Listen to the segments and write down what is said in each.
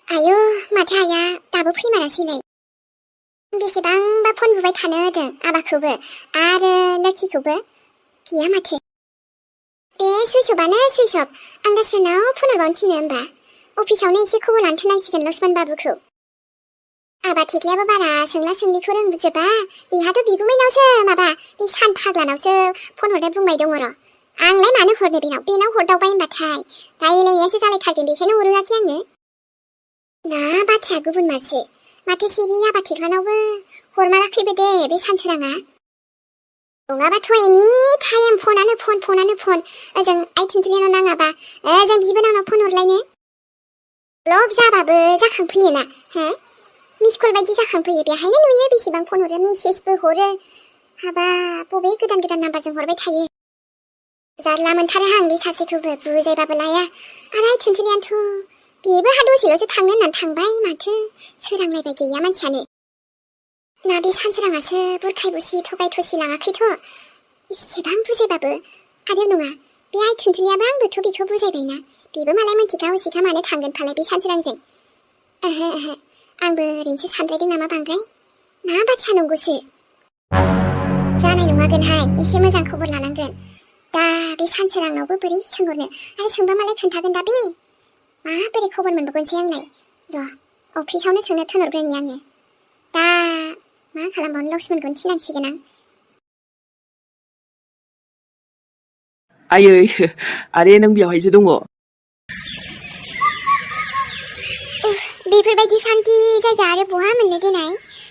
आयु माथो आइया दाबो फैमारासैलाय। बेसेबांबा फन बुबाय थानो होदों आबाखौबो आरो लोखिखौबो, गैया माथो। दे सुइस अफआनो सुइस अफ। आं दा सोरनाव फन हरबावनो थिनो होमबा? अफिसावनो एसे खबर लानथ'नांसिगोन लक्ष्मण बाबुखौ। आबा थेख्लायाबो बारा सोंला सोंलिखौ रोंजोबा, बेहाथ' बिगुमैनावसो माबा बे सान फाग्लानावसो फन हरनो बुंबाय दङ र'। आंलाय मानो हरनो बेनाव हरदावबाय होनबाथाय रायलायनायासो जालायथारगोन, बेखायनो हरोआखै आङो। ना बाथ्राया गुबुन मारसो, माथो सिरि आबा थेख्लानावबो हरमाराखैबो दे बे सानसोराङा। नङाबाथ' एनि टाइम फनानो फन ओजों आइ थिनथिलिनाव नाङाबा ओजों बिबोनांनाव फन हरलायनो। ब्लक जाबाबो जाखांफैयोना, हो मिस कल बायदि जाखांफैयो, बेहायनो नुयो बेसेबां फन हरो, मेसेजबो हरो। हाबा बबे गोदान नाम्बारजों हरबाय थायो। जारला मोनथारो आं बे सासेखौबो, बुजायबाबो लाया। आरो आइ थिनथिलियानोथ' बेबो हा दसेल'सो थांनो होननानै थांबाय, माथो सोरांलायबाय गैया मानसियानो। ना बे सानसोराङासो बुरखाय बुसि थगाय थसि लाङाखैथ', इसेबां बुजायबाबो। आरो नङा, बे आइ थिनथिलियाबो आंबोथ' बेखौ बुजायबायना, बेबो मालाय मिथिखा हसिखा मानो थांगोन फालाय बे सानसोरांजों। ओहो आंबो ओरैनोसो सानद्रायदों नामा बांद्राय, ना बाथ्रा नंगौसो। जानाय नङागोनहाय, एसे मोजां खबर लानांगोन। दा बे सानसोरांनावबो बोरै सोंहरनो, आरो सोंबा मालाय खोन्थागोन दा बे। माबोरै खबर मोनबावगोनसै आंलाय। र' अफिसावनो सोंनो थोनहरग्रोनि आङो। दा मा खालामबावनो, लक्ष्मणखौनो थिनांसिगोन आं। आयै आरे नों बेवहायसो दङ। बेफोरबायदि सान्थि जायगा आरो बहा मोननो देनाय।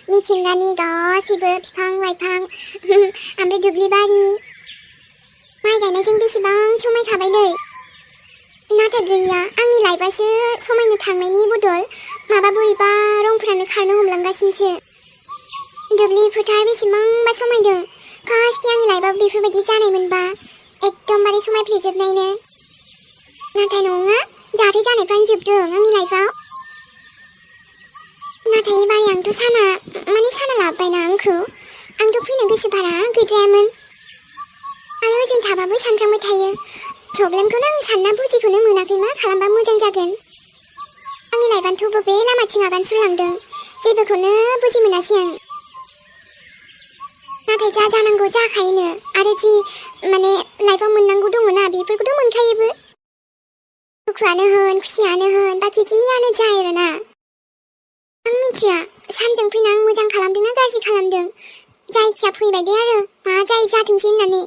मिथिंगानि गासैबो बिफां लाइफां ओमफ्राय दुब्लि बारि माइ गायनायजों बेसेबां समायखाबायलै। नाथाय गैया, आंनि लाइफआसो समायनो थांनायनि बदल माबा बोरैबा रंफोरानो खारनो हमलांगासिनोसो। दुब्लि फोथार बेसेबांबा समायदों, कासखि आंनि लाइफआव बेफोरबायदि जानायमोनबा एकदमबारे समायफ्लेजोबनायनो। नाथाय नङा, जाथाय जानायफ्रानो जोबदों आंनि लाइफआव। नाथाय एबारै आंथ' साना लाबोबायना आंखौ, आंथ' फैनो गोसो बारा गैद्रायामोन। आरो ओजों थाबाबो सानफ्रांबाय थायो, प्रब्लेमखौनो आं सानना बुजिखौनो मोनाखै मा खालामबा मोजां जागोन। आंनि लाइफआनोथ' बबे लामाथिं आगान सुरलांदों, जेबोखौनो बुजि मोनासै आं। नाथाय जा जानांगौ जाखायोनो, आरो जि लाइफआव मोननांगौ दङना बेफोरखौथ' मोनखायोबो। दुखुआनो होन खुसियानो होन बाखि जियानो जाया आरोना। आं मिथिया सानजों फैना आं मोजां खालामदों ना गाज्रि खालामदों, जायखिया फैबाय दे आरो मा जायो जाथोंसै होननानै।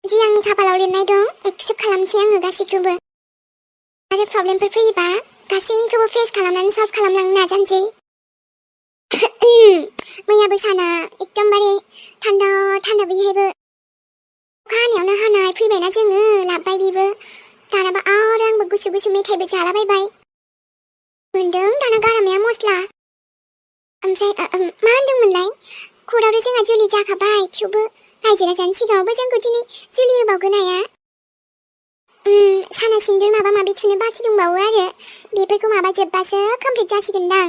जि आंनि खाफालाव लिरनाय दं एक्सेप्ट खालामसै आङो गासैखौबो। आरो प्रब्लेमफोर फैयोबा गासैखौबो फेस खालामनानै सल्भ खालामलांनो नाजानोसै। मैयाबो साना एकदमबारे थान्दा बेहायबो। अखा हानायावनो हानाय फैबायना जोङो, लाबबाय बेबो। दानाबा आरो आंबो गुसु मेथाइबो जालाबायबाय। मोनदों दाना गारामाया मस्ला। ओमफ्राय मा होनदोंमोनलाय, कर्टआवथ' जोंहा जुलि जाखाबाय, थेवबो रायजो राजानि सिगाङावबो जोंखौ दिनै जुलि होबावगोन आया। साना सिन्दुर माबा माबि थुनो बाखि दंबावो आरो बेफोरखौ माबा जोब्बासो कमप्लिट जासिगोनदां।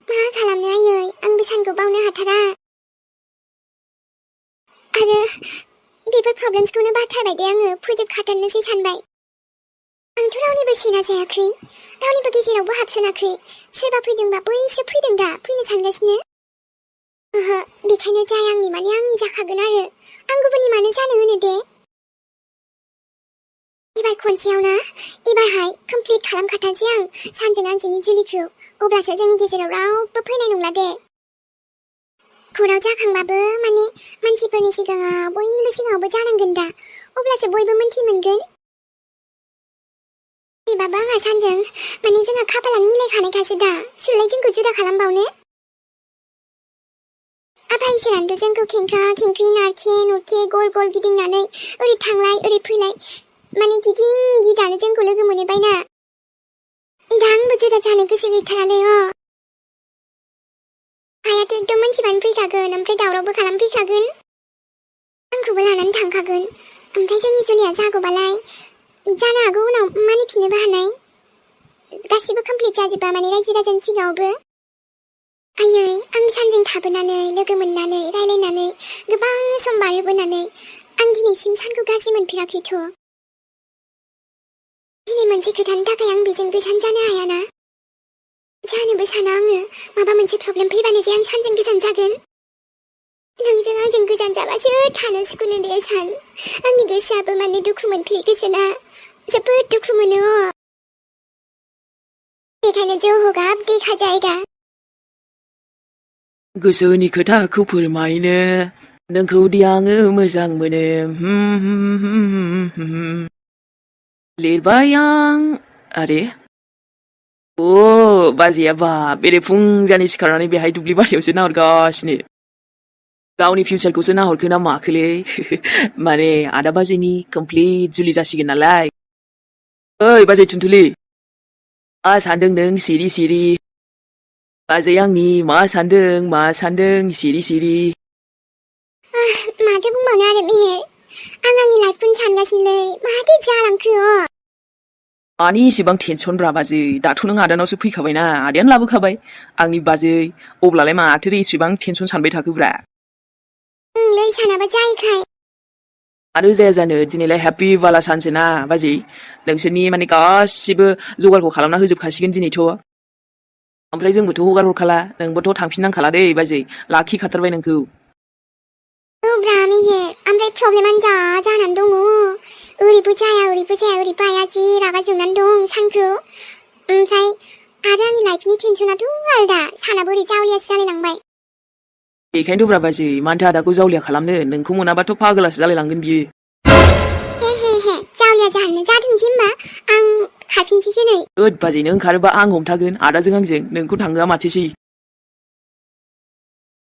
मा खालामनो आयै, आंबो सानखौ बावनो हाथारा। आरो बेफोर प्रब्लेम्सखौनो बाथारबाय दे आङो, फोजोबखाथारनोसै सानबाय। आंथ' रावनिबो सेना जायाखै, रावनिबो गेजेरावबो हाबसनाखै। सोरबा फैदोंबा बैसो फैदों दा फैनो सानगासिनो। ओहो, बेखायनो जाय आंनि आंनि जाखागोन आरो आं गुबुननि मानो जानो होनो दे। एबार खनसेयावना, एबारहाय कमप्लिट खालामखाथारसै आं सानजों आंजोंनि जुलिखौ, अब्लासो जोंनि गेजेराव रावबो फैनाय नंला दे। कर्टआव जाखांबाबो मानसिफोरनि सिगाङाव बयनिबो सिगाङावबो जानांगोन दा, अब्लासो बयबो मोनथि मोनगोन। बेबाबो आंहा सानजों जोंहा खाफालानो मिलायखानायखासो दा, सोरलाय जोंखौ जुदा खालामबावनो। आफा इसोरानोथ' जोंखौ खेंख्रा खेंख्रि नारखे नुरखे गल गल गिदिंनानै ओरै थांलाय ओरै फैलाय गिदिं गिदानो जोंखौ लोगो मोनहैबायना। दा आंबो जुदा जानो गोसो गैथारालै। आयाथ' एकदम मोनथिबानो फैखागोन, ओमफ्राय दावरावबो खालामफैखागोन, आंखौबो लानानै थांखागोन। ओमफ्राय जोंनि जुलिया जागौबालाय जानो हागौ उनाव मानिफिननोबो हानाय, गासिबो कमप्लिट जाजोबा रायजो राजानि सिगाङावबो। आयै, आं सानजों थाबोनानै लोगो मोननानै रायलायनानै गोबां सम बारहोबोनानै आं दिनैसिम सानखौ गाज्रि मोनफेराखैथ'। दिनै मोनसे खोथानि थाखाय आं बेजों गोजान जानो हायाना जानोबो साना आङो माबा मोनसे प्रब्लेम फैबानो जे आं सानजों गोजान जागोन नोंजों आंजों गोजान जाबासो थानो सुखुनो दे सान आंनि गोसोआबो माने दुखु मोनफ्लेगोसोना जोबोद दुखु मोनो बेखायनो जौहोगाब देखा जायगा गोसोनि खोथाखौ फोरमायनो नोंखौ दि आङो मोजां मोनो लिरबाय आं आरे बाजैया बा बेरे फुंजानि सिखारनानै बेहाय दुब्लि बारियावसो नाहरगासिनो गावनि फिउचारखौसो नाहरखो ना माखोलै माने आदा बाजैनि कमप्लिट जुलि जासिगोन नालाय ओइ बाजै थुनथुलि मा सानदों नों सिरि सिरि बाजै आंनि मा सानदों सिरि सिरि माथो बुंबावनो आरो मेहेर आं आंनि लाइफखौनो सानगासिनोलै माथो जालांखो मानि इसेबां टेनसन ब्रा बाजै दाथ' नों आदानावसो फैखाबायना आदायानो लाबोखाबाय आंनि बाजै अब्लालाय माथो इसेबां टेनसन सानबाय थाखोब्रा नोंलै सानाबा जायैखाय आरो जाया जानो दिनैलाय हेपि बाला सानसो ना बाजै नोंसोरनि माने गासिबो जगारखौ खालामना होजोबखासिगोन दिनैथ' ओमफ्राय जोंबोथ' हगार हरखाला नोंबोथ' थांफिननांखाला दे बाजै लाखिखाथारबाय नोंखौ ब्रा मेहेर ओमफ्राय प्रब्लेमानो जानानै दङ ओरैबो जाया ओरैबो हाया जि रागा जोंनानै दं सानखौ ओमफ्राय आरो आंनि लाइफनि टेनसनाथ' आलदा सानाबो ओरै जावलियासो जालायलांबाय बेखायनोथ' ब्रा बाजै मानोथो आदाखौ जावलिया खालामनो नोंखौ मोनाबाथ' पागलासो जालायलांगोन बियो हे जावलिया जानो जाथोंसै होमबा आं खारफिनसैसो नै ओद बाजै नों ओंखारोबा आं हमथागोन आदाजों आंजों नोंखौ थांहोआ माथोसै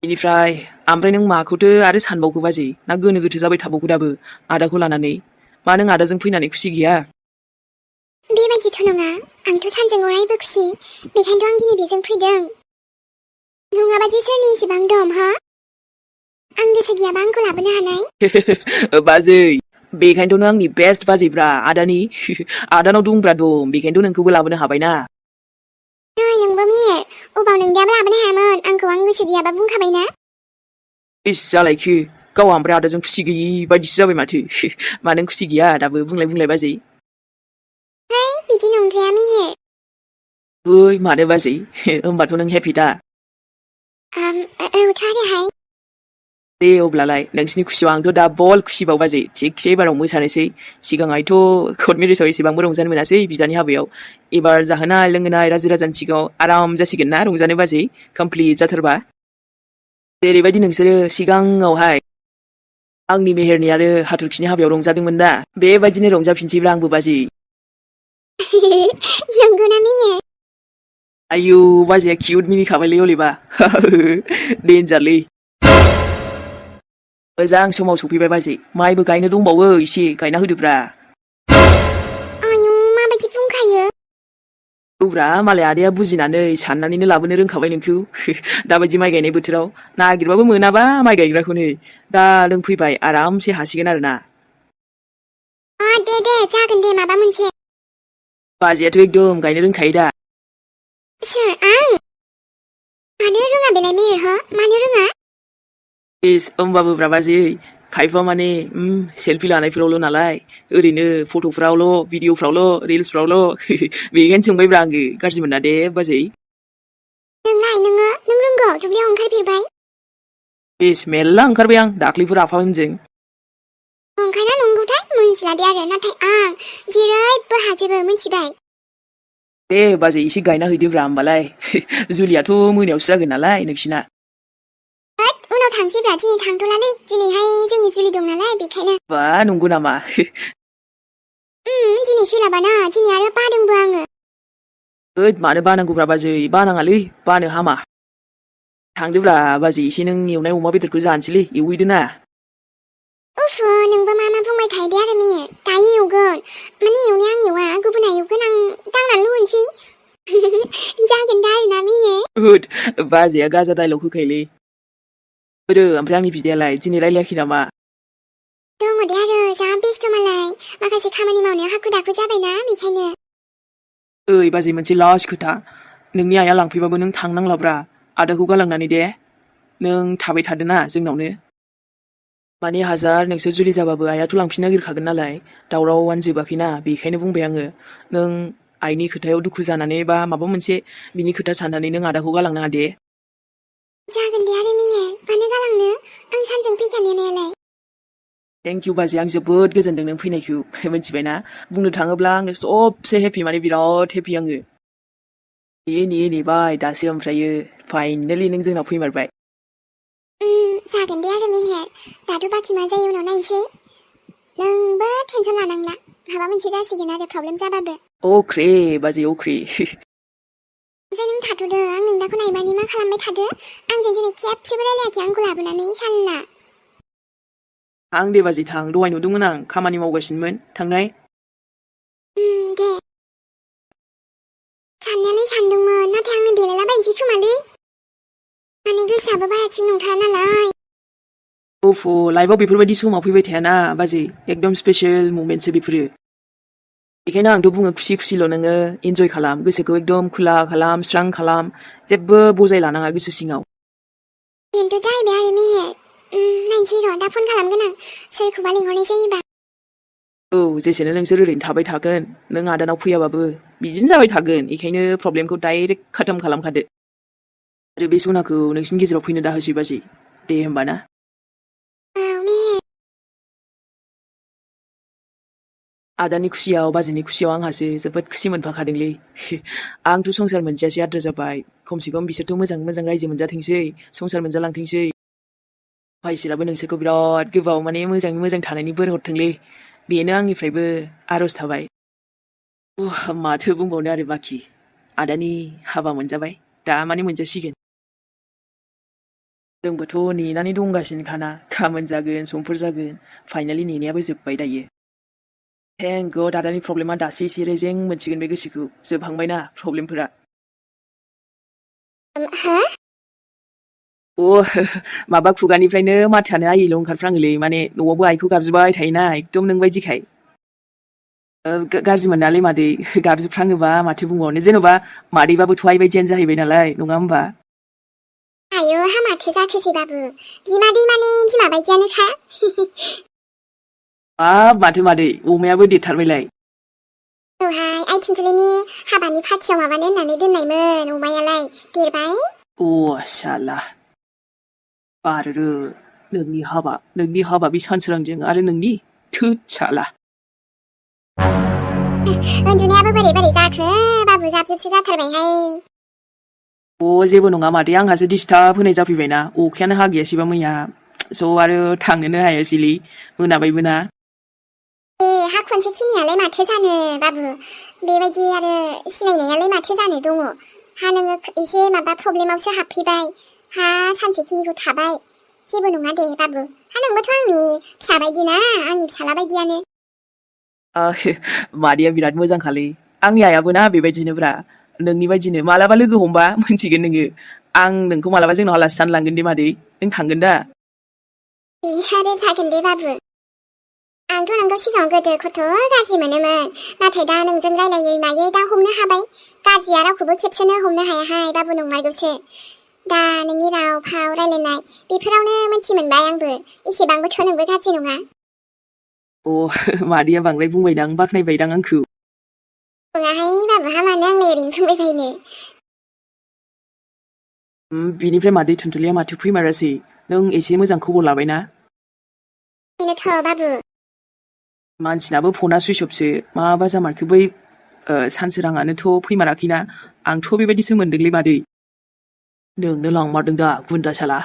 बेनिफ्राय ओमफ्राय नों माखौथो आरो सानबावखो बाजै ना गोनो गोथो जाबाय थाबावखो दाबो आदाखौ लानानै मा नों आदाजों फैनानै खुसि गैया बेबायदिथ' नङा आंथ' सानजों अरायबो खुसि बेखायनोथ' आं दिनै बेजों फैदों नङाबा जे सोरनि इसेबां दम हा आं गोसो गैयाबा आंखौ लाबोनो हानाय बाजै बेखायनोथ' नों आंनि बेस्ट बाजैब्रा आदानि आदानाव दंब्रा दं बेखायनोथ' नोंखौबो लाबोनो हाबायना नै नोंबो मेहेर अबाव नोंदायाबो लाबोनो हायामोन आंखौ आं गोसो गैयाबा बुंखाबायना इस जालायखो गाव ओमफ्राय आदाजों खुसि गैयि बायदिसो जाबाय माथो मा नों खुसि गैया दाबो बुंलाय बाजै है बिदि नंद्राया मेहेर ओइ मानो बाजै होमबाथ' नों हेपि दा औथ' आरोहाय दे अब्लालाय नोंसिनि खुसियाव आंथ' दा बल खुसिबाव बाजै थिगसे एबाराव मोसानोसै सिगाङायथ' कर्ट मेरेजाव एसेबांबो रंजानो मोनासै बिदानि हाबायाव एबार जाहोनाय लोंहोनाय रायजो राजानि सिगाङाव आराम जासिगोन ना रंजानो बाजै कमप्लिट जाथारबा जेरैबायदि नोंसोरो सिगाङावहाय आंनि मेहेरनि आरो हाथरखिनि हाबायाव रंजादोंमोन दा बेबायदिनो रंजाफिनसैब्रा आंबो बाजै नंगौना मेहेर आयौ बाजैया किउट मिनिखाबायलै हलेबा देन्जारलै मोजां समाव सफैबाय बाजै माइबो गायनो दंबावो एसे गायना होदोब्रा आयु माबायदि बुंखायो औब्रा मालाय आदाया बुजिनानै साननानैनो लाबोनो रोंखाबाय नोंखौ दाबायदि माइ गायनाय बोथोराव नागिरबाबो मोनाबा माइ गायग्राखौनो दा नों फैबाय आरामसे हासिगोन आरोना दे जागोन दे माबा मोनसे बाजैयाथ' एकदम गायनो रोंखायो दा सोर आं मानो रोङा बेलाय मेहेर हो मानो रोङा इस होमबाबो ब्रा बाजै खायफा माने सेल्फि लानायफोरावल' नालाय ओरैनो फट'फ्रावल' भिडिअफ्रावल' रिल्सफ्रावल' बेखायनो सोंबायब्रा आङो गाज्रि मोना दे बाजै नोंलाय नों रोंगौ दुब्लियाव ओंखारफेरबाय इस मेरला ओंखारबाय आं दाख्लैफोर आफामोनजों ओंखायनो नंगौथाय मोनथिला दे आरो नाथाय आं जेरैबो हाजोबो मिथिबाय दे बाजै एसे गायना हैदोब्रा होमबालाय जुलियाथ' मोनायावसो जागोन नालाय नोंसिना उनाव थांसैब्रा दिनै थांथ'लालै दिनैहाय जोंनि जुलि दं नालाय बेखायनो बा नंगौ नामा दिनै सोलाबाना दिनै आरो बादोंबो आङो ओद मानो बानांगौब्रा बाजै बानाङालै बानो हामा थांदोब्रा बाजै एसे नों एवनाय अमा बेदरखौ जानोसैलै एवहैदो ना उफ नोंबो मा बुंबाय थायो दे आरो मेहेर दायो एवगोन माने एवनाया आं एवा गुबुना एवगोन आं दांनानैल' होनोसै जागोन दा आरोना मेहेर होद बाजैया गाजा दाइलग होखायोलै होदो ओमफ्राय आंनि बिदायालाय दिनै रायलायाखै नामा दङ दे आरो जा बेस्थ' मालाय माखासे खामानि मावनायाव हाखु दाखु जाबायना बेखायनो ओइ बाजै मोनसे लास्ट खोथा नोंनि आइया लांफैबाबो नों थांनांलाब्रा आदाखौ गालांनानै दे नों थाबाय थादो ना जोंनावनो माने हाजार नोंसोर जुलि जाबाबो आइयाथ' लांफिननो नागिरखागोन नालाय दावरावानो जोबाखैना बेखायनो बुंबाय आङो नों आइनि खोथायाव दुखु जानानै बा माबा मोनसे बिनि खोथा साननानै नों आदाखौ गालांनाङा दे जागोन दे आरो मेहेर मानो गालांनो आं सानजों फैखानायालाय थेंक इउ बाजै आं जोबोद गोजोनदों नों फैनायखौ मिथिबायना बुंनो थाङोब्ला आङो सबसे हेपि माने बिराद हेपि आङो नेबाय दासो ओमफ्रायो फाइनेलि नों जोंनाव फैमारबाय जागोन दे आरो मेहेर दाथ' बाखि मा जायो उनाव नायनोसै नोंबो टेनसन लानांला माबा मोनसे जासिगोन आरो प्रब्लेम जाबाबो अख्रे बाजै अख्रे ओमफ्राय नों थाथ'दो आं नोंदाखौ नायमानि मा खालामबाय थादो आंजों दिनै खेबसेबो रायलायाखै आंखौ लाबोनानै सानला थां दे बाजै थां दहाय नुदोंमोन आं खामानि मावगासिनोमोन थांनाय दे साननायालाय सानदोंमोन नाथाय आंनो देलायलाबायनोसै खोमालै माने गोसोआबो बारा थिग नंथारा नालाय उफु लाइफआव बेफोरबायदि समाव फैबाय थायाना बाजै एकदम स्पेशल मुमेन्टसो बेफोरो बेखायनो आंथ' बुङो खुसि खुसिल' नोङो इन्जय खालाम गोसोखौ एकदम खुला खालाम स्रां खालाम जेबो बजाय लानाङा गोसो सिङाव बेनोथ' जाहैबाय आरो मेहेर नायनोसै र' दा फन खालामगोन आं सोरखौबा लिंहरनाय जायोबा औ जेसेनो नोंसोर ओरैनो थाबाय थागोन नों आदानाव फैयाबाबो बिदिनो जाबाय थागोन बेखायनो प्रब्लेमखौ डाइरेक्ट खाथाम खालामखादो आरो बे सनाखौ नोंसिनि गेजेराव फैनो दाहोसै बाजै दे होमबा ना आदानि खुसियाव बाजैनि खुसियाव आंहासो जोबोद खुसि मोनफाखादोंलै आंथ' संसार मोनजायासै आद्रा जाबाय खमसे खम बिसोरथ' मोजाङै मोजां रायजो मोनजाथोंसै संसार मोनजालांथोंसै भाइसोराबो नोंसोरखौ बिराद गोबाव माने मोजाङै मोजां थानायनि बोर हरथोंलै बेनो आंनिफ्रायबो आरज थाबाय माथो बुंबावनो आरो बाखि आदानि हाबा मोनजाबाय दा माने मोनजासिगोन जोंबोथ' नेनानै दंगासिनोखाना गाबोन जागोन समफोर जागोन फाइनालि नेनायाबो जोब्बाय दायो थेंक गड आदानि प्रब्लेमा दासो एसे रेजें मोनसिगोन बे गोसोखौ जोबहांबायना प्रब्लेमफोरा हा माबा खुगानिफ्रायनो माथोआनो आइल' ओंखारफ्राङोलै माने न'आवबो आइखौ गाबज्रिबाय थायोना एकदम नों बायदिखाय गाज्रि मोनालै मादै गाबज्रिफ्राङोबा माथो बुंबावनो जेन'बा मादैबाबोथ' आइ बायदियानो जाहैबाय नालाय नङा होमबा आयौ हामाथो जाखोसै बाबु बिमादै माने बिमा बायदियानोखा माथो मादै अमायाबो देरथारबायलाय औहाय आइ थुनथुलिनि हाबानि पार्टियाव माबानो होननानै दोननायमोन अमायालाय देरबाय साला आरो नोंनि हाबा बे सानसोरांजों आरो नोंनि थोद साला उन्दुनायाबो बोरै बोरै जाखो बाबु जाबजुबसो जाथारबायहाय जेबो नङा मादै आंहासो डिस्टार्ब होनाय जाफैबायना अखायानो हागियासैबा मैया स' आरो थांनोनो हायासैलै मोनाबायबो ना हा खनसे खिनियालाय माथो जानो बाबु बेबायदि आरो सिनायनायालाय माथो जानो दङ हा नोङो एसे माबा प्रब्लेमावसो हाबफैबाय हा सानसेखिनिखौ थाबाय जेबो नङा दे बाबु हा नोंबोथ' आंनि फिसा बायदि ना आंनि फिसाला बायदियानो मादैया बिराद मोजांखालै आंनि आइयाबो ना बेबायदिनोब्रा नोंनि बायदिनो मालाबा लोगो हमबा मोनथिगोन नोङो आं नोंखौ मालाबा जोंनाव आलासि जानो लांगोन दे मादै नों थांगोन दा आरो जागोन दे बाबु आंथ' नोंखौ सिगाङाव गोदो खथ' गाज्रि मोनोमोन नाथाय दा नोंजों रायलायै मायै दा हमनो हाबाय गाज्रिया रावखौबो खेबसेनो हमनो हायाहाय बाबु नंमारगौसो दा नोंनि राव फाव रायलायनाय बेफोरावनो मोनथि मोनबाय आंबो एसेबांबोथ' नोंबो गाज्रि नङा मादैया बांद्राय बुंबायदां बाख्नायबायदां आंखौ नङाहाय बाबुहा मानो आंलाय ओरैनो बुंबाय बायनो बिनिफ्राय मादै थुनथुलिया माथो फैमारासै नों एसे मोजां खबर लाबायना बेनोथ' बाबु मानसिनाबो फना सुइस अफसो माबा जामारखो बै सानसोराङानोथ' फैमाराखैना आंथ' बेबायदिसो मोनदोंलै मादै नोंनो लांमारदों दा गुन्दा साला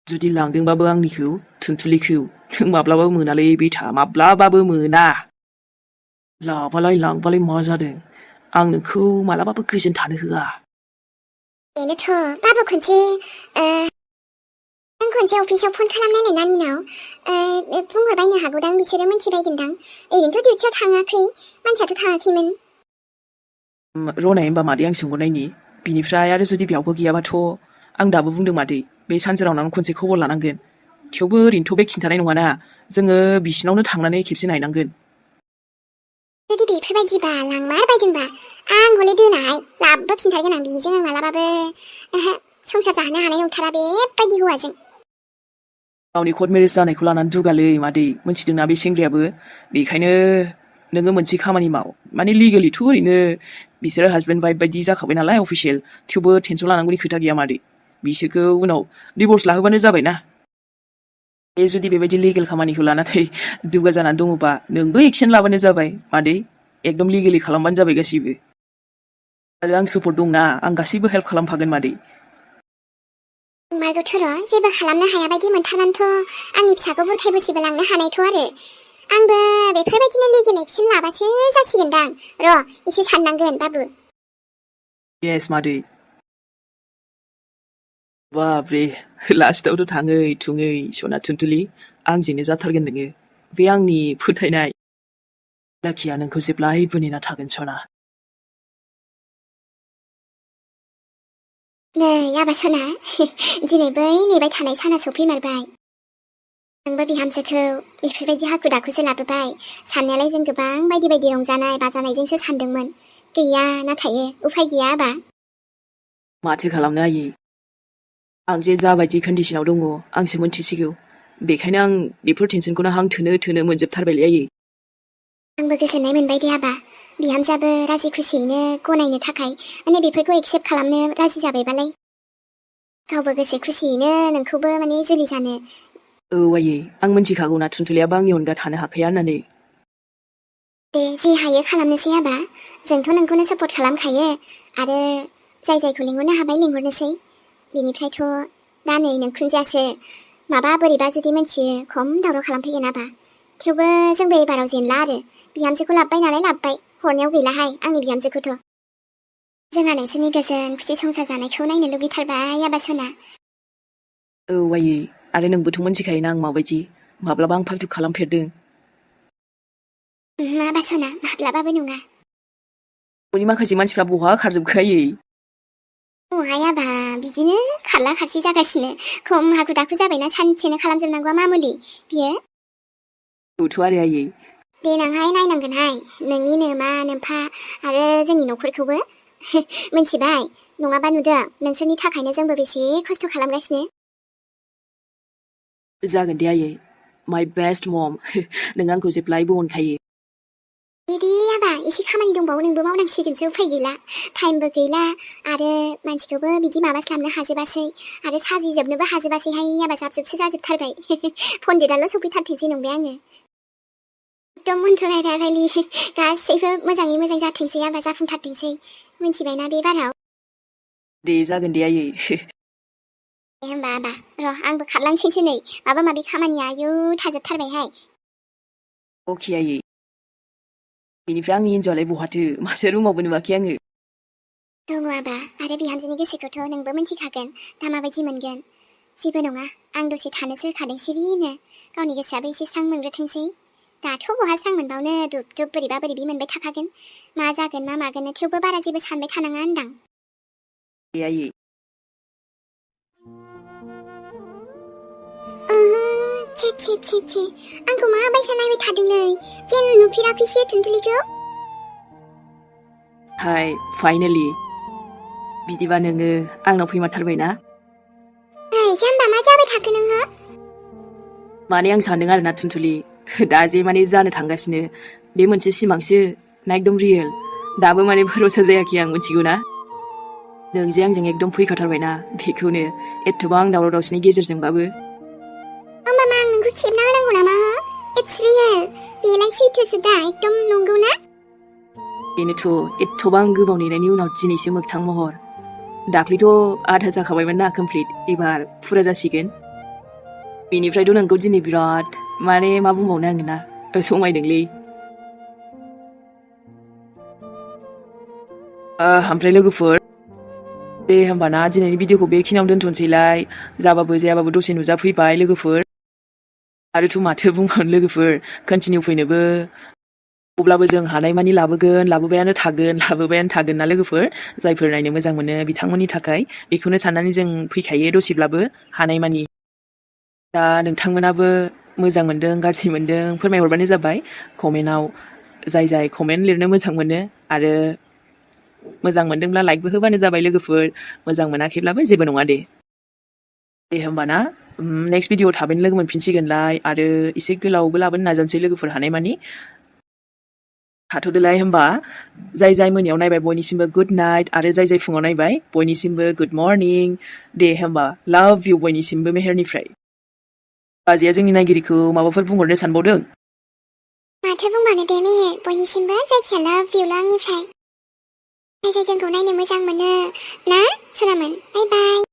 जुदि लांदोंबाबो आंनिखौ थुनथुलिखौ नों माब्लाबाबो मोनालै बेथा माब्लाबाबो मोना लांबालाय मा जादों आं नोंखौ मालाबाबो गोजोन थानो होआ बेनोथ' बाबु खनसे नों खनसे अफिसाव फन खालामनायलाय नानिनाव बुंहरबायनो हागौदां बिसोरो मोनथिबायगोनदां ओरैनोथ' डिउटियाव थाङाखै मानसियाथ' थाङाखैमोन रनाय होमबा मादै आं सोंहरनायनि बिनिफ्राय आरो जुदि बेयावबो गैयाबाथ' आं दाबो बुंदों मादै बे सानसोरांनावनो खनसे खबर लानांगोन थेवबो ओरैनोथ' बे खिन्थानाय नङाना जोङो बिसिनावनो थांनानै खेबसे नायनांगोन जुदि बेफोरबायदिबा लांमारबायदोंबा आं हले दोनाहाय लाबोफिनथारगोन आं बेजों आं मालाबाबो संसार जाहोनो हानाय नंथारा बेबायदि हौवाजों गावनि कर्ट मेरेज जानायखौ लानानै दुगालै मादै मोनथिदोंना बे सेंग्रायाबो बेखायनो नोङो मोनसे खामानि माव माने लिगेलिथ' ओरैनो बिसोरो हासबेन्ड वाइफ बायदि जाखाबाय नालाय अफिसियेल थेवबो टेनसन लानांगौनि खोथा गैया मादै बिसोरखौ उनाव डिभर्स लाहोबानो जाबायना बे जुदि बेबायदि लिगेल खामानिखौ लानानै दुगा जानानै दङबा नोंबो एक्सन लाबानो जाबाय मादै एकदम लिगेलि खालामबानो जाबाय गासिबो आरो आं सापर्ट दंना आं गासैबो हेल्प खालामफागोन मादै मारगौथ' र' जेबो खालामनो हाया बायदि मोनथारनानैथ' आंनि फिसाखौ बुरखाय बुसिबो लांनो हानायथ' आरो आंबो बेफोरबायदिनो लिगेल एक्सन लाबासो जासिगोनदां र' एसे साननांगोन बाबु येस मादै बाब्रे लास्टावथ' थाङै थुङै सना थुनथुलि आंजोंनो जाथारगोन नोङो बे आंनि फोथायनाय लाखिया नोंखौ जेब्लायबो नेना थागोन सना नै आबा सना दिनै बै नेबाय थानाय साना सफैमारबाय नोंबो बिहामजोखौ बेफोरबायदि हाखु दाखुसो लाबोबाय साननायालाय जों गोबां बायदि बायदि रंजानाय बाजानायजोंसो सानदोंमोन गैया नाथाय उफाय गैया आबा माथो खालामनो आयै आं जे जाबायदि कन्डिशनाव दङ आंसो मोनथिसिगौ बेखायनो आं बेफोर टेनसनखौनो हां थोनो मोनजोबथारबायलै आयै आंबो गोजोननाय मोनबाय दे आबा बिहामजोआबो राजि खुसियैनो गनायनो थाखाय माने बेफोरखौ एक्सेप्ट खालामनो राजि जाबायबालाय गावबो गोसो खुसियैनो नोंखौबो माने जुलि जानो औ आयै आं मोनथिखागौना थुनथुलियाबो आंनि अनगा थानो हाखाया होननानै दे जे हायो खालामनोसै आबा जोंथ' नोंखौनो सापर्ट खालामखायो आरो जायखौ लिंहरनो हाबाय लिंहरनोसै बेनिफ्रायथ' दा नै नोंखुनजोआसो माबा बोरैबा जुदि मोनथियो खम दावराव खालामफैगोन आबा थेवबो जोंबो एबाराव जेनला आरो बिहामजोखौ लाबबाय नालाय लाबबाय हरनायाव गैलाहाय आंनि बिहामजोखौथ' जोंहा नोंसोरनि गोजोन खुसि संसार जानायखौ नायनो लुगैथारबाय आबा सना औ आयै आरो नोंबोथ' मोनथिखायोना आं माबायदि माब्लाबा आं फाल्थु खालामफेरदों आबा सना माब्लाबाबो नङा न'नि माखासे मानसिफ्रा बहा खारजोबखो आयै नहाय आबा बिदिनो खारला खारसि जागासिनो खम हाखु दाखु जाबायना सानसेनो खालामजोबनांगौआ मामुलि बियो औथ' आरो आयै देनांहाय नायनांगोनहाय नोंनिनो मा नोमफा आरो जोंनि न'खरखौबो मोनथिबाय नङाबा नुदों नोंसोरनि थाखायनो जोंबो बेसे खस्थ' खालामगासिनो जागोन दे आयै माय बेस्ट मम नों आंखौ जेब्लायबो अनखायो दे आबा एसे खामानि दंबावो नोंबो मावनांसिगोनसो उफाय गैला टाइमबो गैला आरो मानसिखौबो बिदि माबास्लाबनो हाजोबासै आरो साजिजोबनोबो हाजोबासैहाय आबा जाबजुबसो जाजोबथारबाय पन्डिताल' सफैथारथोंसै नंबाय आङो एकदम मोनथ'रायरायलि गासैबो मोजाङै मोजां जाथोंसै आबा जाफुंथारथोंसै मिथिबायना बे बाराव दे जागोन दे आयै दे होमबा आबा र' आंबो खारलांसैसो नै माबा माबि खामानिया आयु थाजोबथारबायहाय अके आयै बेनिफ्राय आंनि हिन्जावआलाय बहाथो माथो रुमावबो नुवाखै आङो दङ आबा आरो बिहामजोनि गोसोखौथ' नोंबो मिथिखागोन दा माबायदि मोनगोन जेबो नङा आं दसे थानोसो होखादों सिरिनो गावनि गोसोआबो एसे स्रां मोनग्रोथोंसै दाथ' बहा स्रां मोनबावनो दुब दुब बोरैबा बोरैबि मोनबाय थाखागोन मा जागोन मा मागोन थेवबो बारा जेबो सानबाय थानाङा होनदां दे आयै छे आंखौ माबायसा नायबाय थादोंलै जेन नुफेराखैसो थुनथुलिखौ हाय फाइनेलि बिदिबा नोङो आंनाव फैमारथारबायना जाम्बा मा जाबाय थाखो नोङो माने आं सानदों आरोना थुनथुलि दा जे माने जानो थांगासिनो बे मोनसे सिमांसो ना एकदम रियेल दाबो माने भरोसा जायाखै आं मिथिगौ ना नों जे आंजों एकदम फैखाथारबायना बेखौनो एथबां दावराव दावसिनि गेजेरजोंबाबो होमबा मा आं नोंखौ खेबना होनांगौ नामा हो इट्स रियेल बेलाय सैथोसो दा एकदम नंगौ ना बेनोथ' एथबां गोबाव नेनायनि उनाव दिनैसो मोगथां महर दाख्लैथ' आधा जाखाबायमोन ना कमप्लिट एबार फुरा जासिगोन बेनिफ्रायथ' नोंखौ दिनै बिराद माने मा बुंबावनो आङो ना समायदोंलै ओमफ्राय लोगोफोर दे होमबाना दिनैनि भिडिअखौ बेखिनियावनो दोनथ'नोसैलाय जाबाबो जायाबाबो दसे नुजाफैबाय लोगोफोर आरोथ' माथो बुंबावनो लोगोफोर कन्टिनिउ फैनोबो अब्लाबो जों हानायमानि लाबोबायानो थागोन ना लोगोफोर जायफोर नायनो मोजां मोनो बिथांमोननि थाखाय बेखौनो साननानै जों फैखायो दसेब्लाबो हानायमानि दा नोंथांमोनाबो मोजां मोनदों गाज्रि मोनदों फोरमायहरबानो जाबाय कमेन्टआव जाय कमेन्ट लिरनो मोजां मोनो आरो मोजां मोनदोंब्ला लाइकबो होबानो जाबाय लोगोफोर मोजां मोनाखैब्लाबो जेबो नङा दे होमबाना नेक्स्ट भिडिअ थाबैनो लोगो मोनफिनसिगोनलाय आरो एसे गोलावबो लाबोनो नाजानोसै लोगोफोर हानायमानि थाथ'दोलाय होमबा जाय मोनायाव नायबाय बयनिसिमबो गुड नाइट आरो जाय फुङाव नायबाय बयनिसिमबो गुड मर्निं दे होमबा लाभ इउ बयनिसिमबो मेहेरनिफ्राय बाजैया जोंनि नायगिरिखौ माबाफोर बुंहरनो सानबावदों माथो बुंबावनो दे मेहेर बयनिसिमबो जायखिया लाभ इउल' आंनिफ्राय जाय जोंखौ नायनो मोजां मोनो ना सनामोन बाय बाय